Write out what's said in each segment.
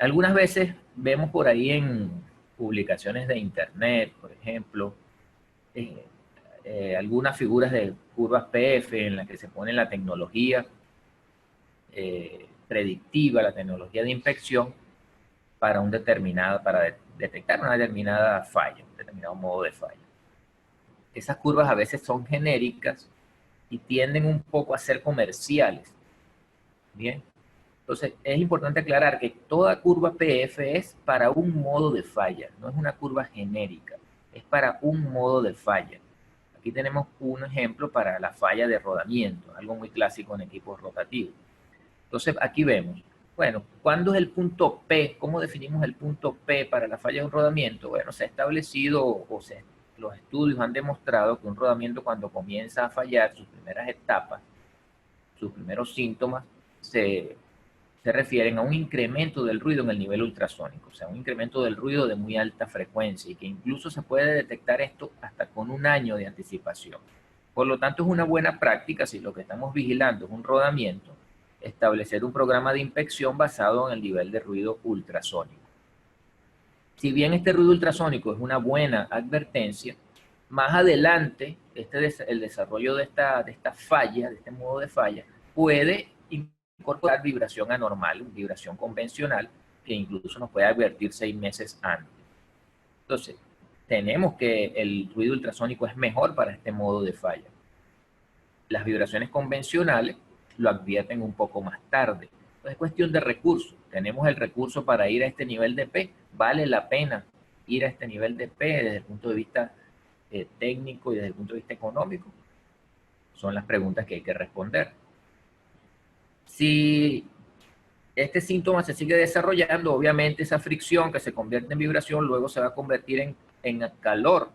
Algunas veces vemos por ahí en publicaciones de internet, por ejemplo, algunas figuras de curvas PF en las que se pone la tecnología predictiva, la tecnología de inspección para detectar una determinada falla, un determinado modo de falla. Esas curvas a veces son genéricas y tienden un poco a ser comerciales. Bien, entonces es importante aclarar que toda curva PF es para un modo de falla, no es una curva genérica, es para un modo de falla. Aquí tenemos un ejemplo para la falla de rodamiento, algo muy clásico en equipos rotativos. Entonces aquí vemos, bueno, ¿cuándo es el punto P? ¿Cómo definimos el punto P para la falla de un rodamiento? Bueno, se ha establecido, los estudios han demostrado que un rodamiento cuando comienza a fallar, sus primeras etapas, sus primeros síntomas, se refieren a un incremento del ruido en el nivel ultrasónico, o sea, un incremento del ruido de muy alta frecuencia y que incluso se puede detectar esto hasta con un año de anticipación. Por lo tanto, es una buena práctica, si lo que estamos vigilando es un rodamiento, establecer un programa de inspección basado en el nivel de ruido ultrasónico. Si bien este ruido ultrasónico es una buena advertencia, más adelante el desarrollo de esta falla, de este modo de falla, puede incorporar vibración anormal, vibración convencional, que incluso nos puede advertir 6 meses antes. Entonces, tenemos que el ruido ultrasónico es mejor para este modo de falla. Las vibraciones convencionales lo advierten un poco más tarde. Entonces es cuestión de recursos. Tenemos el recurso para ir a este nivel de P. ¿Vale la pena ir a este nivel de P desde el punto de vista técnico y desde el punto de vista económico? Son las preguntas que hay que responder. Si este síntoma se sigue desarrollando, obviamente esa fricción que se convierte en vibración luego se va a convertir en calor.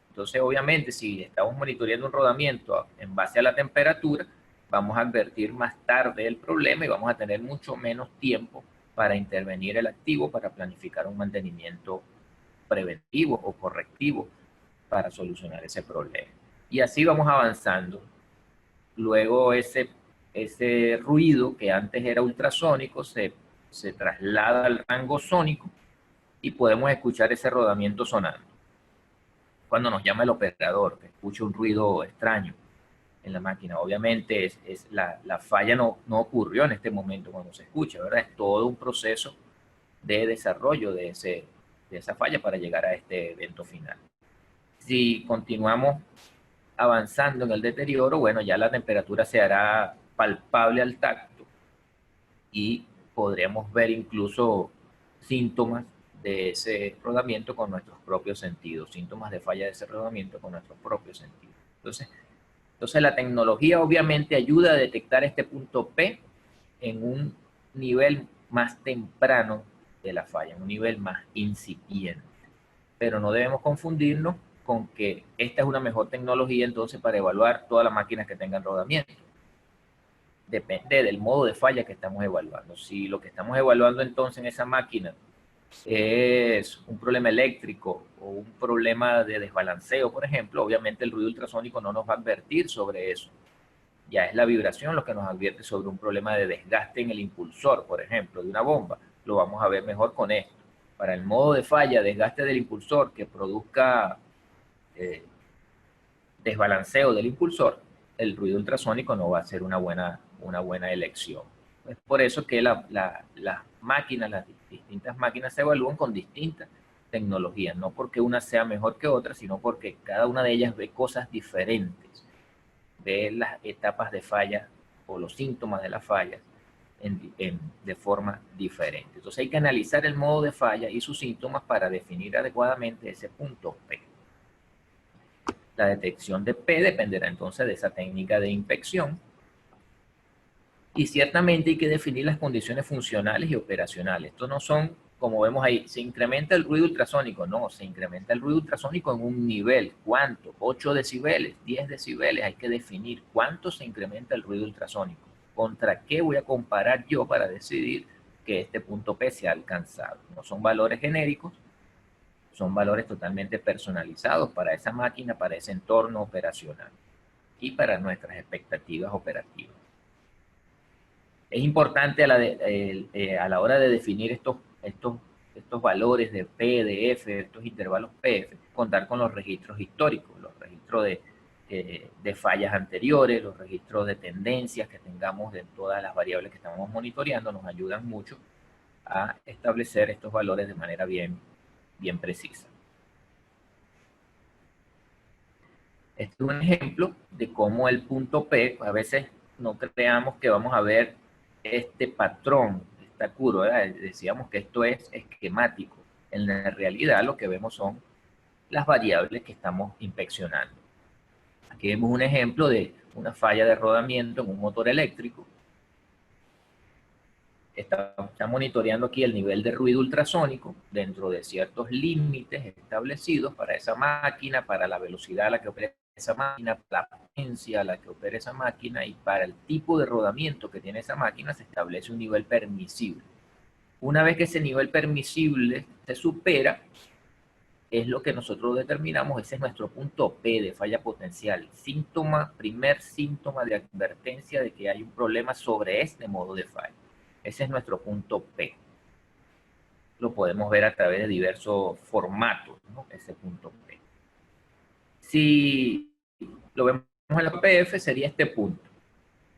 Entonces, obviamente, si estamos monitoreando un rodamiento en base a la temperatura, vamos a advertir más tarde el problema y vamos a tener mucho menos tiempo para intervenir el activo, para planificar un mantenimiento preventivo o correctivo para solucionar ese problema. Y así vamos avanzando. Luego ese ruido que antes era ultrasónico se traslada al rango sónico y podemos escuchar ese rodamiento sonando. Cuando nos llama el operador, que escucha un ruido extraño en la máquina, obviamente la falla no ocurrió en este momento cuando se escucha, ¿verdad? Es todo un proceso de desarrollo de esa falla para llegar a este evento final. Si continuamos avanzando en el deterioro, bueno, ya la temperatura se hará palpable al tacto y podremos ver incluso síntomas de ese rodamiento con nuestros propios sentidos, síntomas de falla de ese rodamiento con nuestros propios sentidos. Entonces la tecnología obviamente ayuda a detectar este punto P en un nivel más temprano de la falla, en un nivel más incipiente. Pero no debemos confundirnos con que esta es una mejor tecnología entonces para evaluar todas las máquinas que tengan rodamiento. Depende del modo de falla que estamos evaluando. Si lo que estamos evaluando entonces en esa máquina es un problema eléctrico o un problema de desbalanceo, por ejemplo, obviamente el ruido ultrasónico no nos va a advertir sobre eso. Ya es la vibración lo que nos advierte sobre un problema de desgaste en el impulsor, por ejemplo, de una bomba. Lo vamos a ver mejor con esto. Para el modo de falla, desgaste del impulsor que produzca desbalanceo del impulsor, el ruido ultrasónico no va a ser una buena elección. Es por eso que las máquinas, las distintas máquinas se evalúan con distintas tecnologías, no porque una sea mejor que otra, sino porque cada una de ellas ve cosas diferentes, ve las etapas de falla o los síntomas de la falla de forma diferente. Entonces hay que analizar el modo de falla y sus síntomas para definir adecuadamente ese punto P. La detección de P dependerá entonces de esa técnica de inspección. Y ciertamente hay que definir las condiciones funcionales y operacionales. Estos no son, como vemos ahí, se incrementa el ruido ultrasónico. No, se incrementa el ruido ultrasónico en un nivel. ¿Cuánto? 8 decibeles, 10 decibeles. Hay que definir cuánto se incrementa el ruido ultrasónico. ¿Contra qué voy a comparar yo para decidir que este punto P se ha alcanzado? No son valores genéricos, son valores totalmente personalizados para esa máquina, para ese entorno operacional y para nuestras expectativas operativas. Es importante a la hora de definir estos valores de P, de F, estos intervalos PF, contar con los registros históricos, los registros de fallas anteriores, los registros de tendencias que tengamos de todas las variables que estamos monitoreando, nos ayudan mucho a establecer estos valores de manera bien precisa. Este es un ejemplo de cómo el punto P, a veces no creamos que vamos a ver este patrón, esta curva, ¿verdad? Decíamos que esto es esquemático. En la realidad lo que vemos son las variables que estamos inspeccionando. Aquí vemos un ejemplo de una falla de rodamiento en un motor eléctrico. Está monitoreando aquí el nivel de ruido ultrasónico dentro de ciertos límites establecidos para esa máquina, para la velocidad a la que opera esa máquina, la potencia a la que opera esa máquina, y para el tipo de rodamiento que tiene esa máquina se establece un nivel permisible. Una vez que ese nivel permisible se supera, es lo que nosotros determinamos, ese es nuestro punto P de falla potencial. Primer síntoma de advertencia de que hay un problema sobre este modo de falla. Ese es nuestro punto P. Lo podemos ver a través de diversos formatos, ¿no? Ese punto P. Si lo vemos en la PF, sería este punto.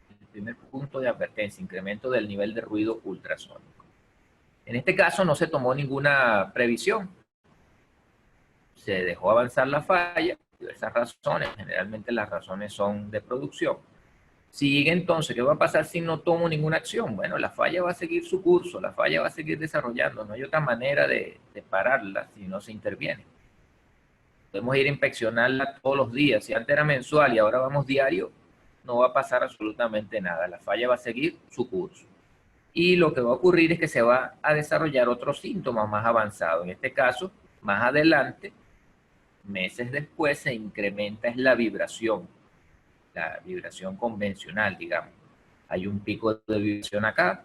El primer punto de advertencia, incremento del nivel de ruido ultrasónico. En este caso no se tomó ninguna previsión. Se dejó avanzar la falla, diversas razones, generalmente las razones son de producción. Sigue entonces, ¿qué va a pasar si no tomo ninguna acción? Bueno, la falla va a seguir su curso, la falla va a seguir desarrollando, no hay otra manera de pararla si no se interviene. Podemos ir a inspeccionarla todos los días, si antes era mensual y ahora vamos diario, no va a pasar absolutamente nada, la falla va a seguir su curso. Y lo que va a ocurrir es que se va a desarrollar otros síntomas más avanzados. En este caso, más adelante, meses después, se incrementa la vibración convencional, digamos. Hay un pico de vibración acá,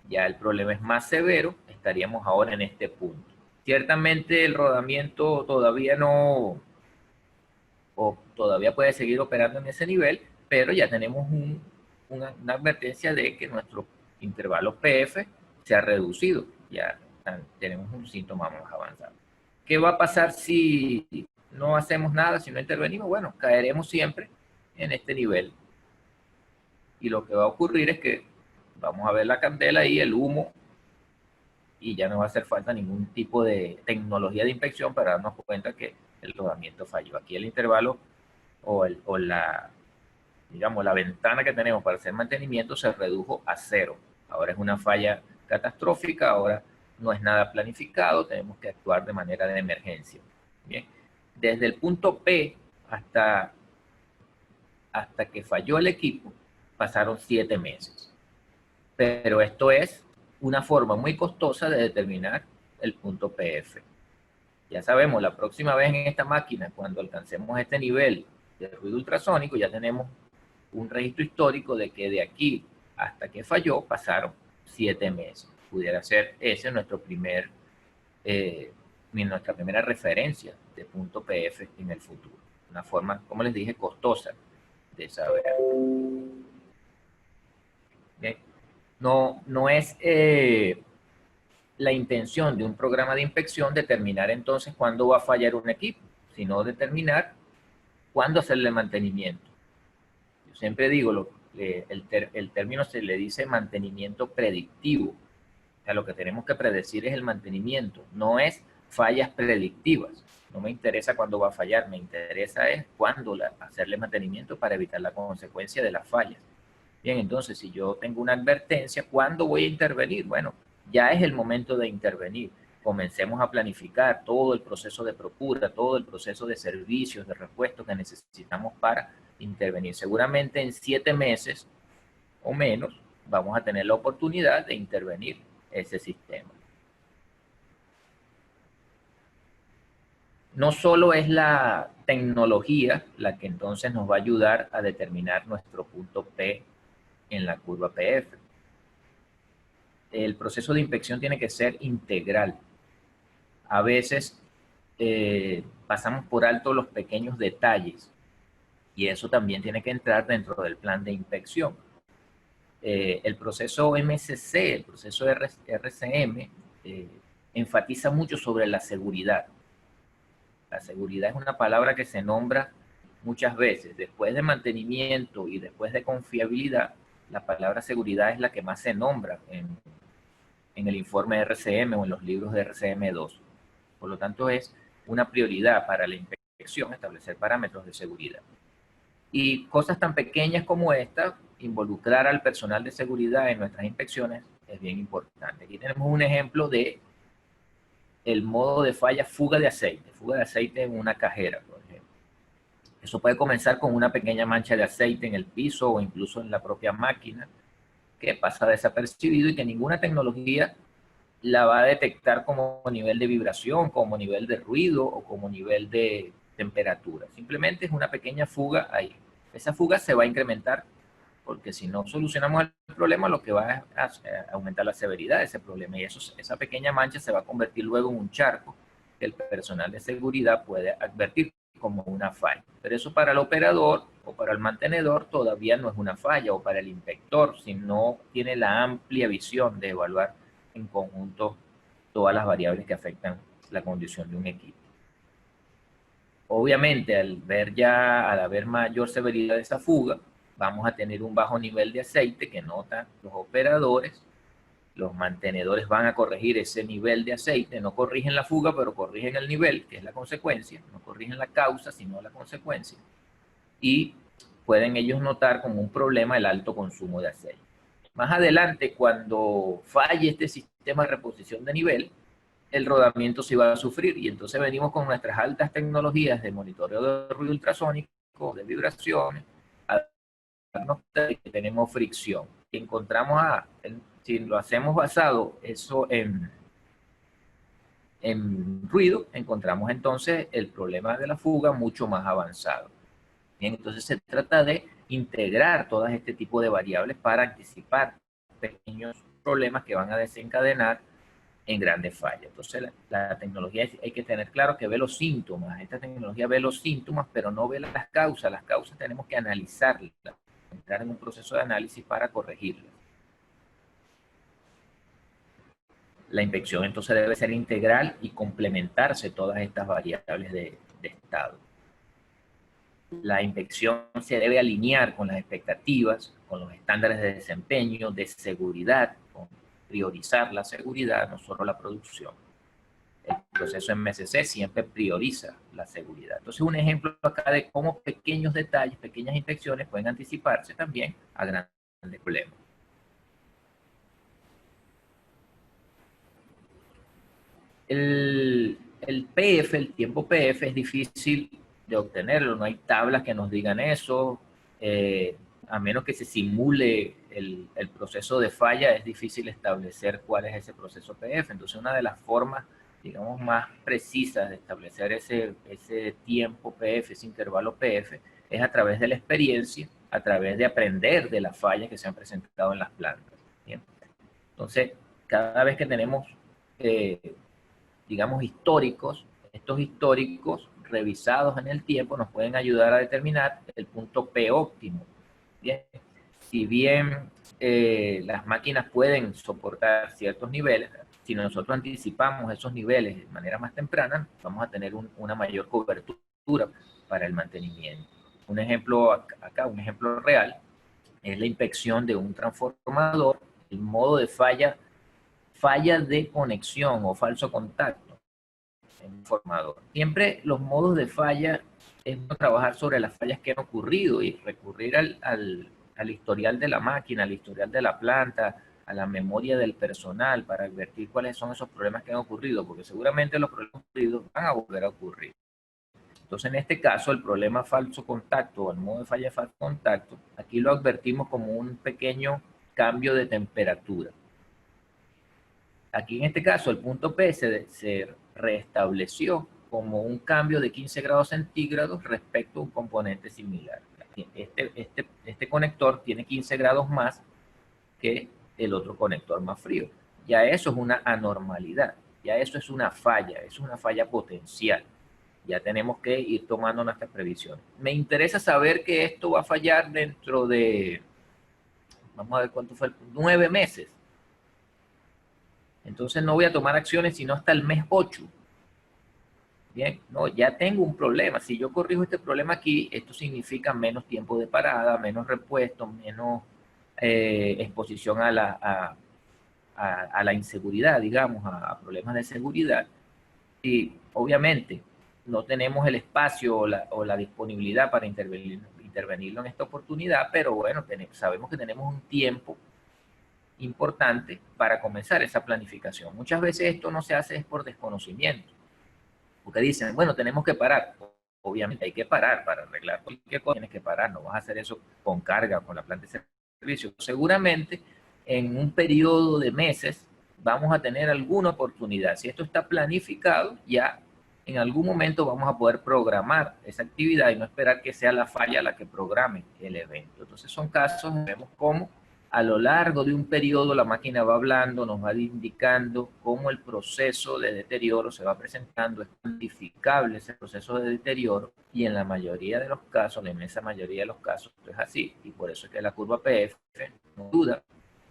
ya el problema es más severo, estaríamos ahora en este punto. Ciertamente el rodamiento todavía todavía puede seguir operando en ese nivel, pero ya tenemos una advertencia de que nuestro intervalo PF se ha reducido, ya tenemos un síntoma más avanzado. ¿Qué va a pasar si no hacemos nada, si no intervenimos? Bueno, caeremos siempre en este nivel. Y lo que va a ocurrir es que vamos a ver la candela y el humo, y ya no va a hacer falta ningún tipo de tecnología de inspección para darnos cuenta que el rodamiento falló. Aquí el intervalo digamos, la ventana que tenemos para hacer mantenimiento se redujo a 0. Ahora es una falla catastrófica, ahora no es nada planificado, tenemos que actuar de manera de emergencia. Bien, desde el punto P hasta que falló el equipo, pasaron 7 meses. Pero esto es una forma muy costosa de determinar el punto PF. Ya sabemos, la próxima vez en esta máquina, cuando alcancemos este nivel de ruido ultrasónico, ya tenemos un registro histórico de que de aquí hasta que falló pasaron 7 meses. Pudiera ser ese nuestra primera referencia de punto PF en el futuro. Una forma, como les dije, costosa de saber. Bien. No es la intención de un programa de inspección determinar entonces cuándo va a fallar un equipo, sino determinar cuándo hacerle mantenimiento. Yo siempre digo, el término se le dice mantenimiento predictivo. O sea, lo que tenemos que predecir es el mantenimiento, no es fallas predictivas. No me interesa cuándo va a fallar, me interesa es cuándo hacerle mantenimiento para evitar la consecuencia de las fallas. Bien, entonces, si yo tengo una advertencia, ¿cuándo voy a intervenir? Bueno, ya es el momento de intervenir. Comencemos a planificar todo el proceso de procura, todo el proceso de servicios, de repuesto que necesitamos para intervenir. Seguramente en 7 meses o menos vamos a tener la oportunidad de intervenir ese sistema. No solo es la tecnología la que entonces nos va a ayudar a determinar nuestro punto P en la curva PF. El proceso de inspección tiene que ser integral. A veces pasamos por alto los pequeños detalles y eso también tiene que entrar dentro del plan de inspección. el proceso MCC, el proceso RCM, enfatiza mucho sobre la seguridad. La seguridad es una palabra que se nombra muchas veces. Después de mantenimiento y después de confiabilidad, la palabra seguridad es la que más se nombra en el informe de RCM o en los libros de RCM2. Por lo tanto, es una prioridad para la inspección establecer parámetros de seguridad. Y cosas tan pequeñas como esta, involucrar al personal de seguridad en nuestras inspecciones es bien importante. Aquí tenemos un ejemplo de el modo de falla fuga de aceite en una cajera, por ejemplo. Eso puede comenzar con una pequeña mancha de aceite en el piso o incluso en la propia máquina, que pasa desapercibido y que ninguna tecnología la va a detectar como nivel de vibración, como nivel de ruido o como nivel de temperatura. Simplemente es una pequeña fuga ahí. Esa fuga se va a incrementar porque si no solucionamos el problema, lo que va a aumentar la severidad de ese problema. Y esa pequeña mancha se va a convertir luego en un charco que el personal de seguridad puede advertir como una falla. Pero eso para el operador o para el mantenedor todavía no es una falla, o para el inspector, si no tiene la amplia visión de evaluar en conjunto todas las variables que afectan la condición de un equipo. Obviamente, al haber mayor severidad de esa fuga, vamos a tener un bajo nivel de aceite que notan los operadores. Los mantenedores van a corregir ese nivel de aceite, no corrigen la fuga, pero corrigen el nivel, que es la consecuencia, no corrigen la causa, sino la consecuencia. Y pueden ellos notar como un problema el alto consumo de aceite. Más adelante, cuando falle este sistema de reposición de nivel, el rodamiento se va a sufrir, y entonces venimos con nuestras altas tecnologías de monitoreo de ruido ultrasónico, de vibraciones, a darnos cuenta de que tenemos fricción. Y encontramos, si lo hacemos basado eso en ruido, encontramos entonces el problema de la fuga mucho más avanzado. Bien, entonces se trata de integrar todo este tipo de variables para anticipar pequeños problemas que van a desencadenar en grandes fallas. Entonces la tecnología hay que tener claro que ve los síntomas. Esta tecnología ve los síntomas, pero no ve las causas. Las causas tenemos que analizarlas, entrar en un proceso de análisis para corregirlas. La inspección entonces debe ser integral y complementarse todas estas variables de estado. La inspección se debe alinear con las expectativas, con los estándares de desempeño, de seguridad, con priorizar la seguridad, no solo la producción. El proceso MCC siempre prioriza la seguridad. Entonces, un ejemplo acá de cómo pequeños detalles, pequeñas inspecciones pueden anticiparse también a grandes problemas. El PF, el tiempo PF, es difícil de obtenerlo, no hay tablas que nos digan eso, a menos que se simule el proceso de falla, es difícil establecer cuál es ese proceso PF. Entonces, una de las formas, digamos, más precisas de establecer ese tiempo PF, ese intervalo PF, es a través de la experiencia, a través de aprender de las fallas que se han presentado en las plantas. ¿Bien? Entonces, cada vez que tenemos digamos, históricos, estos históricos revisados en el tiempo nos pueden ayudar a determinar el punto P óptimo. Bien, si bien las máquinas pueden soportar ciertos niveles, si nosotros anticipamos esos niveles de manera más temprana, vamos a tener una mayor cobertura para el mantenimiento. Un ejemplo acá, un ejemplo real, es la inspección de un transformador, el modo de falla de conexión o falso contacto en un transformador. Siempre los modos de falla es trabajar sobre las fallas que han ocurrido y recurrir al historial de la máquina, al historial de la planta, a la memoria del personal para advertir cuáles son esos problemas que han ocurrido, porque seguramente los problemas ocurridos van a volver a ocurrir. Entonces, en este caso, el problema falso contacto o el modo de falla falso contacto, aquí lo advertimos como un pequeño cambio de temperatura. Aquí en este caso el punto P se restableció como un cambio de 15 grados centígrados respecto a un componente similar. Este conector tiene 15 grados más que el otro conector más frío. Ya eso es una anormalidad, ya eso es una falla potencial. Ya tenemos que ir tomando nuestras previsiones. Me interesa saber que esto va a fallar dentro de vamos a ver cuánto fue, 9 meses. Entonces no voy a tomar acciones sino hasta el mes 8. Bien, no, ya tengo un problema. Si yo corrijo este problema aquí, esto significa menos tiempo de parada, menos repuestos, menos exposición a la inseguridad, digamos, a problemas de seguridad. Y obviamente no tenemos el espacio o la disponibilidad para intervenirlo en esta oportunidad, pero bueno, sabemos que tenemos un tiempo importante para comenzar esa planificación. Muchas veces esto no se hace es por desconocimiento, porque dicen, bueno, tenemos que parar. Obviamente hay que parar para arreglar cualquier cosa, tienes que parar, no vas a hacer eso con carga, con la planta de servicio. Seguramente en un periodo de meses vamos a tener alguna oportunidad. Si esto está planificado, ya en algún momento vamos a poder programar esa actividad y no esperar que sea la falla la que programe el evento. Entonces son casos, vemos cómo a lo largo de un periodo la máquina va hablando, nos va indicando cómo el proceso de deterioro se va presentando, es cuantificable ese proceso de deterioro y en la mayoría de los casos, en la inmensa mayoría de los casos, esto es así y por eso es que la curva PF nos ayuda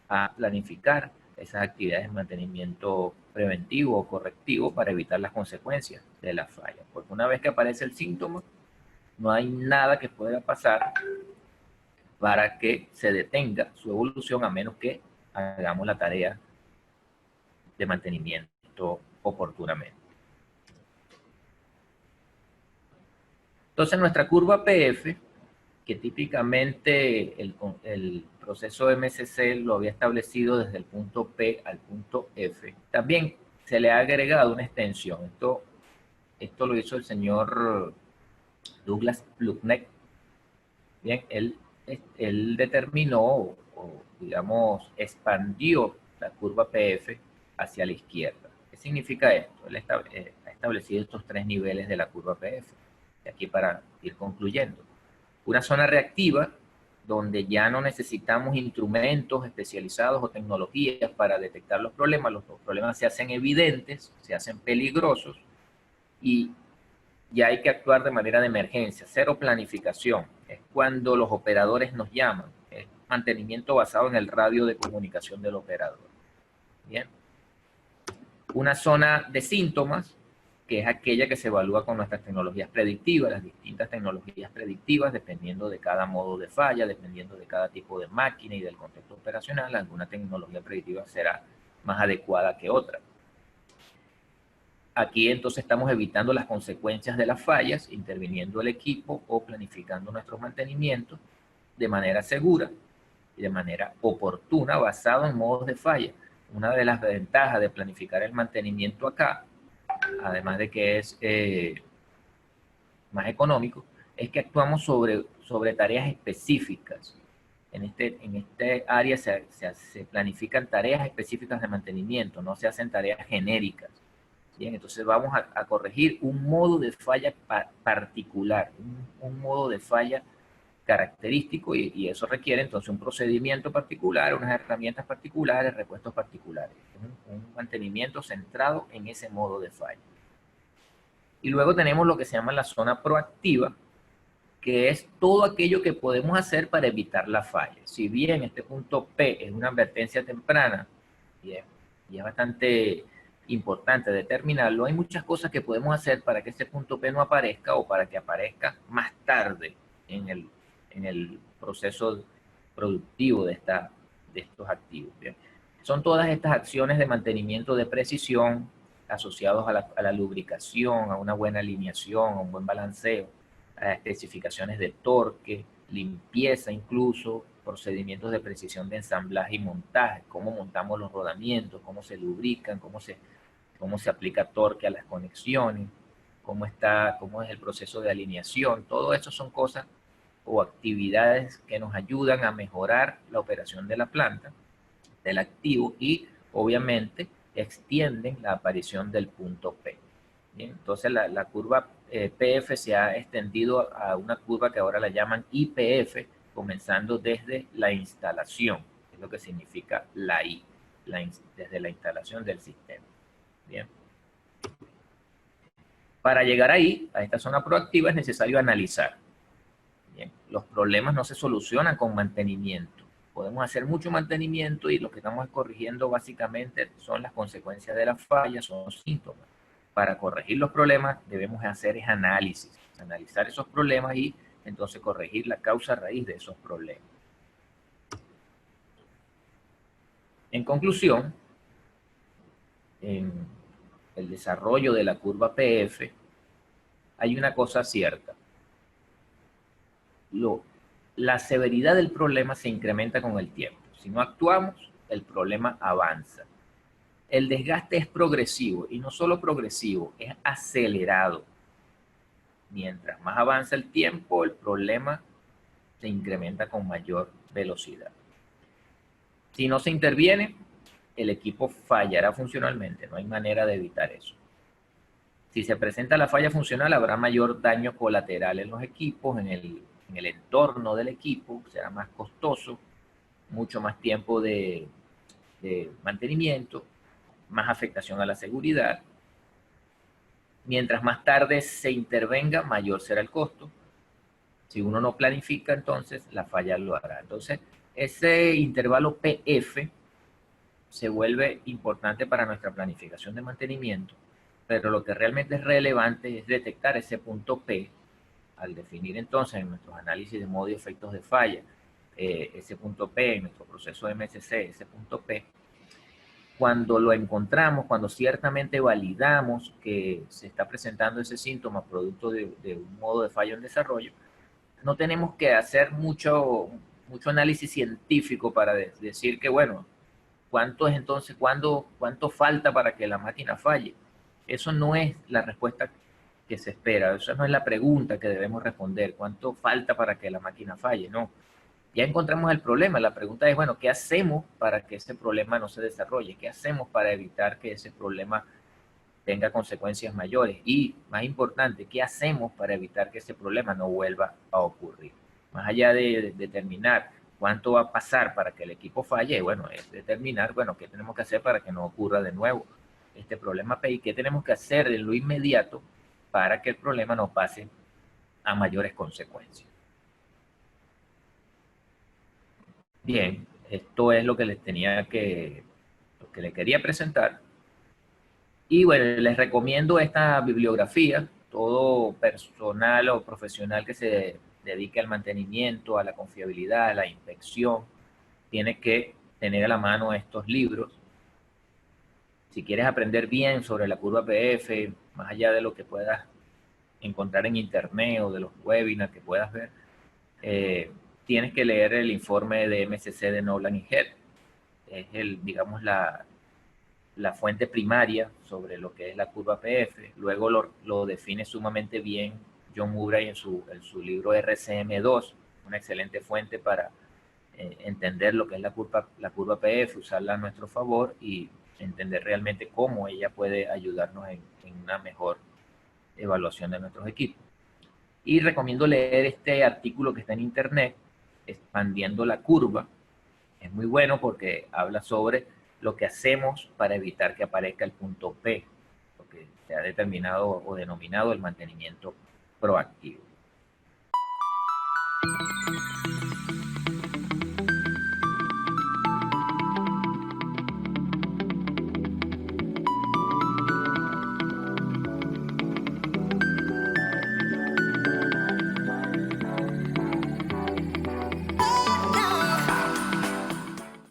a planificar esas actividades de mantenimiento preventivo o correctivo para evitar las consecuencias de la falla. Porque una vez que aparece el síntoma, no hay nada que pueda pasar para que se detenga su evolución a menos que hagamos la tarea de mantenimiento oportunamente. Entonces nuestra curva PF, que típicamente el proceso MCC lo había establecido desde el punto P al punto F, también se le ha agregado una extensión. Esto lo hizo el señor Douglas Pluknek. Bien, él determinó o digamos expandió la curva PF hacia la izquierda. ¿Qué significa esto? Él ha establecido estos 3 niveles de la curva PF. Y aquí para ir concluyendo. Una zona reactiva donde ya no necesitamos instrumentos especializados o tecnologías para detectar los problemas se hacen evidentes, se hacen peligrosos y ya hay que actuar de manera de emergencia. Cero planificación, es cuando los operadores nos llaman, es mantenimiento basado en el radio de comunicación del operador. Bien. Una zona de síntomas, que es aquella que se evalúa con nuestras tecnologías predictivas, las distintas tecnologías predictivas, dependiendo de cada modo de falla, dependiendo de cada tipo de máquina y del contexto operacional, alguna tecnología predictiva será más adecuada que otra. Aquí entonces estamos evitando las consecuencias de las fallas, interviniendo el equipo o planificando nuestros mantenimientos de manera segura y de manera oportuna, basado en modos de falla. Una de las ventajas de planificar el mantenimiento acá, además de que es más económico, es que actuamos sobre tareas específicas. En este área se planifican tareas específicas de mantenimiento, no se hacen tareas genéricas. Bien, entonces vamos a corregir un modo de falla particular, un modo de falla característico y eso requiere entonces un procedimiento particular, unas herramientas particulares, repuestos particulares, un mantenimiento centrado en ese modo de falla. Y luego tenemos lo que se llama la zona proactiva, que es todo aquello que podemos hacer para evitar la falla. Si bien este punto P es una advertencia temprana y es bastante importante determinarlo, hay muchas cosas que podemos hacer para que este punto P no aparezca o para que aparezca más tarde en el proceso productivo de estos activos. ¿Bien? Son todas estas acciones de mantenimiento de precisión asociados a la lubricación, a una buena alineación, a un buen balanceo, a especificaciones de torque, limpieza incluso, procedimientos de precisión de ensamblaje y montaje, cómo montamos los rodamientos, cómo se lubrican, cómo se aplica torque a las conexiones, cómo es el proceso de alineación. Todo eso son cosas o actividades que nos ayudan a mejorar la operación de la planta, del activo y obviamente extienden la aparición del punto P. Bien, entonces la curva PF se ha extendido a una curva que ahora la llaman IPF, comenzando desde la instalación, que es lo que significa la I, desde la instalación del sistema. Bien. Para llegar ahí, a esta zona proactiva, es necesario analizar. Bien. Los problemas no se solucionan con mantenimiento. podemos hacer mucho mantenimiento y lo que estamos corrigiendo básicamente son las consecuencias de la falla, son los síntomas. Para corregir los problemas debemos hacer es análisis, analizar esos problemas y entonces corregir la causa raíz de esos problemas. En conclusión, en el desarrollo de la curva PF hay una cosa cierta. La severidad del problema se incrementa con el tiempo. Si no actuamos, el problema avanza. El desgaste es progresivo, y no solo progresivo, es acelerado. Mientras más avanza el tiempo, el problema se incrementa con mayor velocidad. Si no se interviene, el equipo fallará funcionalmente. No hay manera de evitar eso. Si se presenta la falla funcional, habrá mayor daño colateral en los equipos, en el entorno del equipo, será más costoso, mucho más tiempo de mantenimiento, más afectación a la seguridad. Mientras más tarde se intervenga, mayor será el costo. Si uno no planifica, entonces la falla lo hará. Entonces, ese intervalo PF se vuelve importante para nuestra planificación de mantenimiento, pero lo que realmente es relevante es detectar ese punto P al definir entonces en nuestros análisis de modo y efectos de falla, ese punto P en nuestro proceso de MSC, ese punto P. Cuando lo encontramos, cuando ciertamente validamos que se está presentando ese síntoma producto de un modo de fallo en desarrollo, no tenemos que hacer mucho análisis científico para decir que, bueno, ¿cuánto es entonces, cuánto falta para que la máquina falle? Eso no es la respuesta que se espera, esa no es la pregunta que debemos responder, ¿cuánto falta para que la máquina falle? No. Ya encontramos el problema, la pregunta es, bueno, ¿qué hacemos para que ese problema no se desarrolle? ¿Qué hacemos para evitar que ese problema tenga consecuencias mayores? Y, más importante, ¿qué hacemos para evitar que ese problema no vuelva a ocurrir? Más allá de determinar cuánto va a pasar para que el equipo falle, bueno, es determinar, bueno, qué tenemos que hacer para que no ocurra de nuevo este problema y qué tenemos que hacer en lo inmediato para que el problema no pase a mayores consecuencias. Bien, esto es lo que les quería presentar. Y bueno, les recomiendo esta bibliografía. Todo personal o profesional que se dedique al mantenimiento, a la confiabilidad, a la inspección, tiene que tener a la mano estos libros. Si quieres aprender bien sobre la curva PF, más allá de lo que puedas encontrar en internet o de los webinars que puedas ver, tienes que leer el informe de MSC de Nolan y Head. Es digamos, la fuente primaria sobre lo que es la curva PF. Luego lo define sumamente bien John Murray en su libro RCM2, una excelente fuente para entender lo que es la curva PF, usarla a nuestro favor y entender realmente cómo ella puede ayudarnos en una mejor evaluación de nuestros equipos. Y recomiendo leer este artículo que está en internet, Expandiendo la curva. Es muy bueno porque habla sobre lo que hacemos para evitar que aparezca el punto P, lo que se ha determinado o denominado el mantenimiento proactivo.